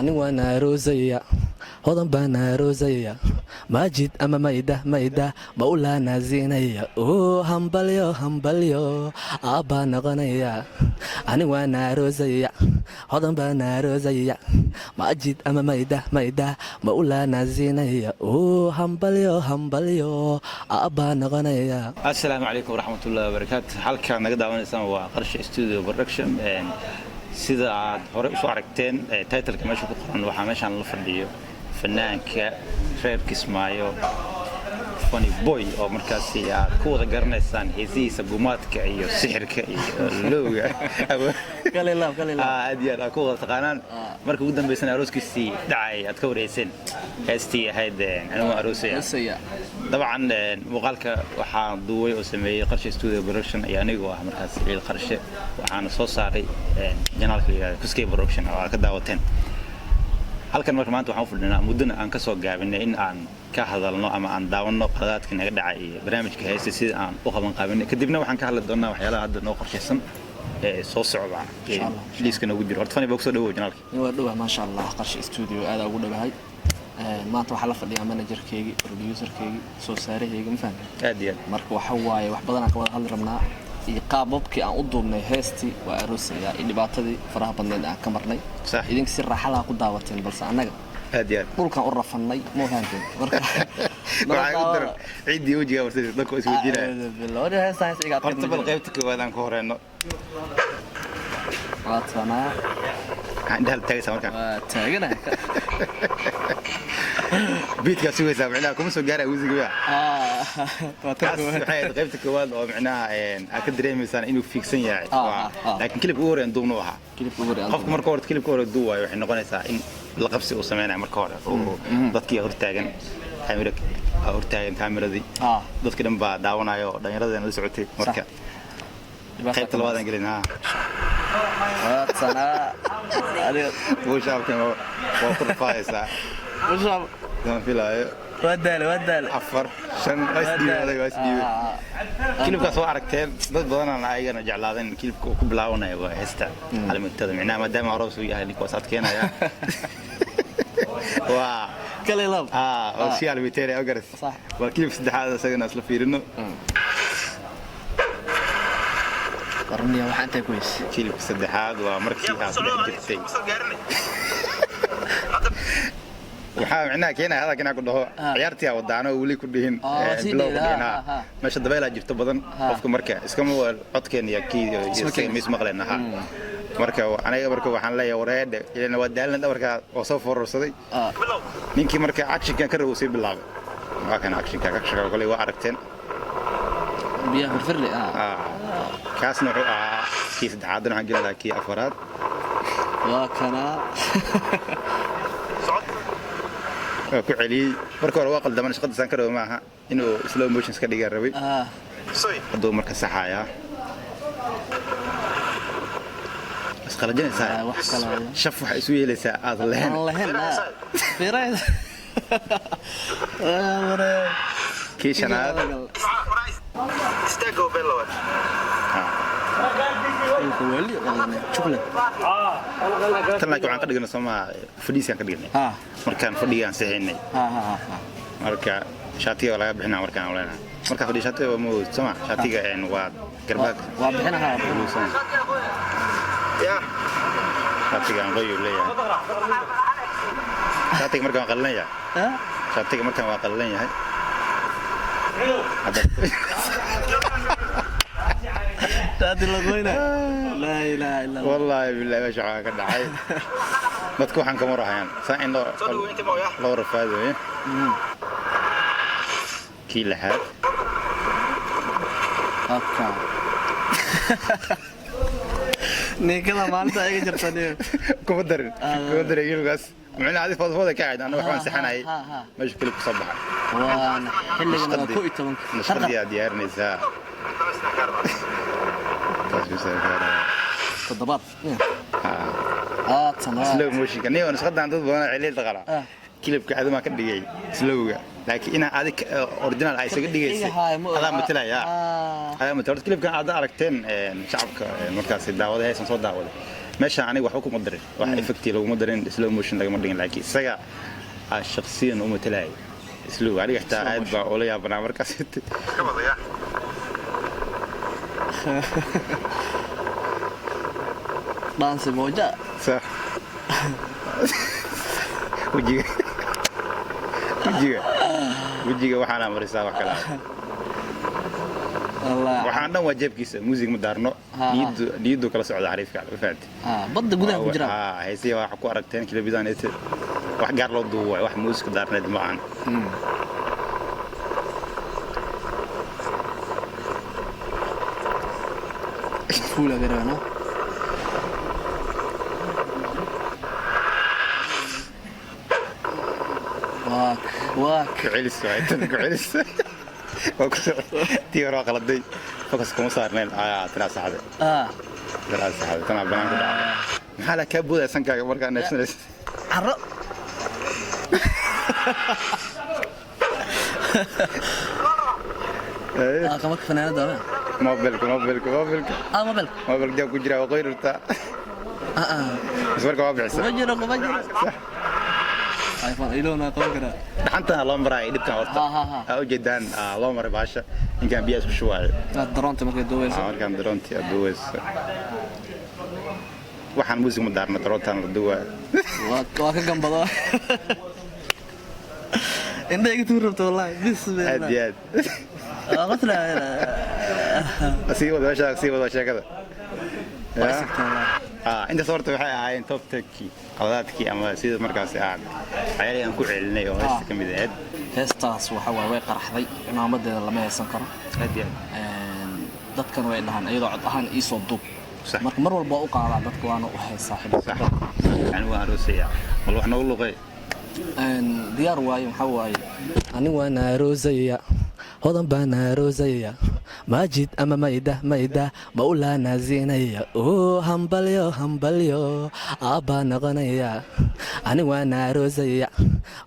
ani waana roosaya hodan baana roosaya maajid ama mayda maulana zinaya hambalyo aabba noqonaya ani waana roosaya hodan baana roosaya maajid ama mayda maulana zinaya hambalyo aabba noqonaya. Assalaamu calaykum waraxmatullaahi wabarakaatu. halkaan naga daawanaysaan waa Qarshe Studio Production. sida aad hore u soo aragteen title-ka meesha ku qoran waxaa meeshaan la fadhiyo fanaanka reer Kismaayo Funny Boy oo markaasi aad ku wada garanaysaan heesihiisa gumaadka iyo sixirka iyo looga aad iyo aad ku wada taqaanaan marka ugu dambeysana arooskiisii dhacay aad ka wareyseen heestii ahayd anigu aroosaya dabcan muuqaalka waxaa duubay oo sameeyay Qarshe Studio Production iyo anigu ah markaasi ciid Qarshe waxaana soo saaray janaalka Kuskay Production oo ka daawateen. halkan marka maanta waxaan u fadhinaa muddana aan ka soo gaabinay in aan ka hadalno ama aan daawano qadaadka naga dhacay iyo barnaamijka heesta sida aan u qaban qaabinay kadibna waxaan ka hadli doonaa waxyaalaha hadda noo qorshaysan ee soo socda liiska nagu jiro. horta Funny Boy soo dhawow janaalka. waa dhawahay ma sha Allah Qarshe Studio aad ugu dhawahay. maanta waxaa la fadhiyaa managerkeygi producerkeygi soo saaraheyga ma fahamtay aad iyo aad marka waxa waaye wax badan aan ka wada hadli rabnaa iyo qaababkii aan u duubnay heestii waa aroosaya iyo dhibaatadii faraha badneed aan ka marnay idinka si raaxo leh ku daawateen balse annaga aad iyo aad dhulkan u rafannay ma fahamtay marka ciidii wajiga wartay dadku is weydiinayaan bilowda heestaa hees iga horta bal qaybta koowaad aan ku horeyno waatana عندها التاجس مركا تاجنا بيتك سوي سامعنا كم سو جاري وزق ويا waxay qaybta koowaad oo macnaha ka dareemaysan inuu fiiksan yahay laakiin kilib ugu horeyn duubno waxa qofka marka hore kilibka hore duuwayo waxay noqonaysaa in la qabsi uu sameeynaa marka hore dadkii hortaagan kaamiradii dadka dhan baa daawanayo dhalinyarada la socotay marka qaybta labaad aan gelinaa waatana adiga وشابكم وقرفايسا وشاب ما في لا ودال عفر شن اسدي هذا اسدي كلبك سو aragteen dad badan aan ayagana jeclaadeen kilibka ku bilaawanayo waa heesta calaamada macnaha maadaama aroos uu yahay ninka wasaad keenaya waa kale lab oo si almiteeri agaras waa kilib saddexaad asagana isla fiirino qarniya waxaan tahay kuys kilib saddexaad waa markii aad jirtay waxaa macnaha keenay hada keenay ku dhaho ciyaartii aan wadaano wali ku dhihin bilowga meesha dabayl jirto badan qofka marka iskama codkeen iyo kii mis maqleenaha marka aniga marka waxaan leeyahay wareede ilaa wadaalna dhabarka oo soo fororsaday ninkii marka actionka ka rabay bilaabay waa kan actionka ka shaqo kale waa aragteen biyaha firli kaasna wuxuu ahaa kii saddexaad waxaan gelaa kii afaraad waa kana ku celiyay marka hore waa qaldaman shaqada san karo maaha inuu slow motion ka dhiga rabay haduu marka saxaya isqalajinaysa wax kale shaf waxa isu yeelaysaa aad lehen fiirayda kii shanaad استاجو بيلوت ولي والله شوكليت tan waxaan ka dhignay Soomaa fadhiisaan ka dhignay markaan fadhiyaan saxinay marka shaatiga laga bixinaa markaan walaana marka fadhi shaatiga waa mood Soomaa shaatiga waa garbaag waa bixinaha ya shaatiga aan qoyo leeyahay shaatiga markaan qalnaya shaatiga markaan waa qallan yahay تادي لغوينا لا اله الا الله والله بالله ما شاء الله دحay dadku waxaan ka marahayn saa in loo rafaado kii lahaad aka ninka maanta ay jirtaniyo kuma darin ilgaas macna aad fadfada ka caad anaga waxaan saxanay meesha kale ku soo baxay waan xilligan ku 12 nashqadii aad diyaarnaysaa تضبط تمام سلو موشن كان يوم نسخدان dad badan cilid qala kilibka adama ka dhigay slowga laakiin ina adig original ay isaga dhigaysa ada matalaya kilibka aad aragteen shacabka markaas daawada haysan soo daawada ماشي أنا وحكم مدرن واحد إفكتي لو مدرن سلو موشن لقى مدرن لكن سجى الشخصية أمه تلاقي سلو عليه حتى عاد بقولي يا بنا مركز كم ضيع دانس موجة صح وجيك وحنا مريسا وكلام الله وحنا واجب كيس موسيقى مدارنو نيدو كلا سعود عارف يعني فهمت بد جودها كجرا هيسي waxa ku aragteen kala bidaaneed wax gaar loo duubay wax muusiga daarneed macaan fuula garana واك علس علس تيرا قلدي فكس كم صارنين ترى صاحبي ترى صاحبي تنا بنان كده حالا كبوده سنكا marka neefsanaysa عرق كمك فنانة ده موبايلك موبايلك جاك جرا وغيرته صورك واضح بجرا ايفون ايلونا قوكرا حتى الله مراي دبكان ورتا او جدان الله مراي باشا ان كان بياس بشوال درونت markay duwayso markaan daroonti duwayso waxaan muusiga ma daarna daroontan la duwaa waa ka gambado indhaga tuu rabto wallahi bismillah aad qatla asii wada sheekada انت صورت waxay ahaayeen top 10 qadaadkii ama sida markaas aan ayaan ku celinay oo heesta kamid ah heestaas waxa way qaraxday imaamadeeda lama heesan karo hadii dadkan way dhahan iyadoo cod ahaan ii soo duub marka mar walba u qaadaa dadku waana u haysaa صح يعني waa aroosiya mal wax noogu luqay diyaar waayo waxa waaye ani waana aroosaya hodan baan aroosaya ماجد أما مايدة مولانا زينيا همبليو أبا نغنيا أنا وانا روزيا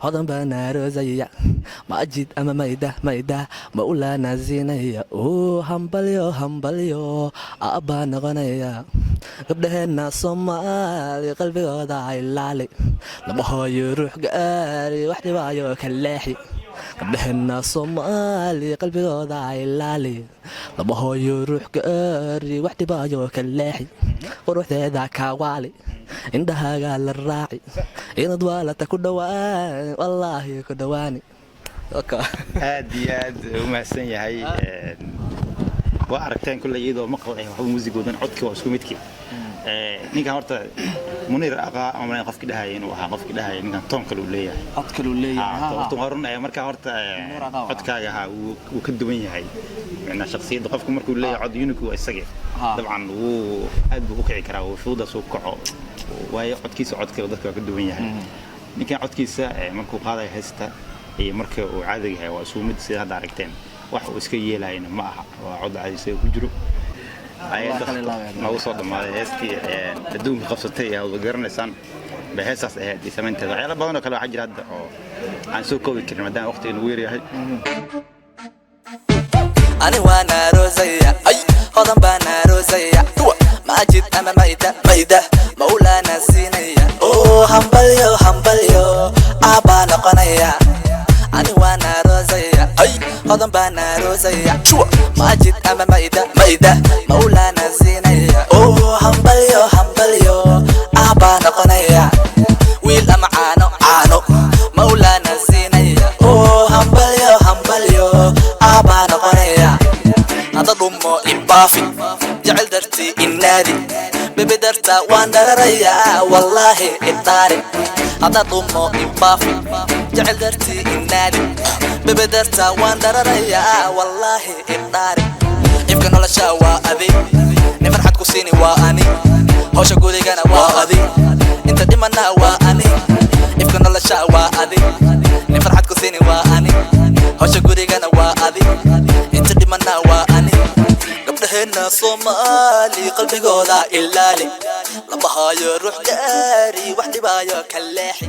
هضم بانا روزيا ماجد أما مايدة مولانا زينيا همبليو أبا نغنيا قبلهن صومالي قلبي وضع اللالي لما هو يروح قاري وحدي بايو كلاحي قبلهن صومالي قلبي وضع اللالي لما هو يروح قاري وحدي بايو كلاحي وروح ذا كوالي عندها قال الراعي إن ضوالة كدواني والله كدواني هاد وما سنية هاي وأركتين كل يدو مقطع موسيقى ودن عدك واسكوميتك ninkan horta munir aqa ama qof ka dhahayn waxa qof ka dhahayn ninkan toonka loo leeyahay codka loo leeyahay horta horun ay marka horta codkaaga uu ka duwan yahay macna shakhsiyada qofku markuu leeyahay cod unique waa isaga dabcan uu aad buu u kici karaa oo fuuda soo kaco way codkiisa codka dadka ka duwan yahay ninkan codkiisa markuu qaaday heesta iyo marka uu caadiga yahay waa soo mid sida hadda aragteen wax uu iska yeelayna ma aha waa cod caadi ku jiro نوصل لما هستي تدوم قصتي أو قرنسان بهساس هذه سمنت عيال بدنا كلا حاجة هذا عن سوق كوي كلمة دام وقت نوير هاي أنا وانا روزيا أي هذا بنا روزيا ماجد أما مايدة مولانا سينيا همبليو أبانا قنيا أنا وانا روزيا أي هذا بنا روزيا ماجد أما مايدة مولانا زينيا همبليو أبانا قنيا ويل عانو مولانا زينيا همبليو أبانا قنيا هذا ضمو إبافي جعل درتي النادي ببدرتا واندريا والله الطاري هذا ضمو إبافي جعل درتي النادي ببدرتا واندريا والله الطاري يمكن ولا شاوى أذي نفرحت كوسيني وأني هوش أقولي أنا وأذي أنت دمنا وأني يمكن ولا شاوى أذي نفرحت كوسيني وأني هوش أقولي أنا وأذي أنت دمنا وأني قبلهن صومالي قلبي قولا إلا لي لما هاي روح جاري وحدي بايو كلاحي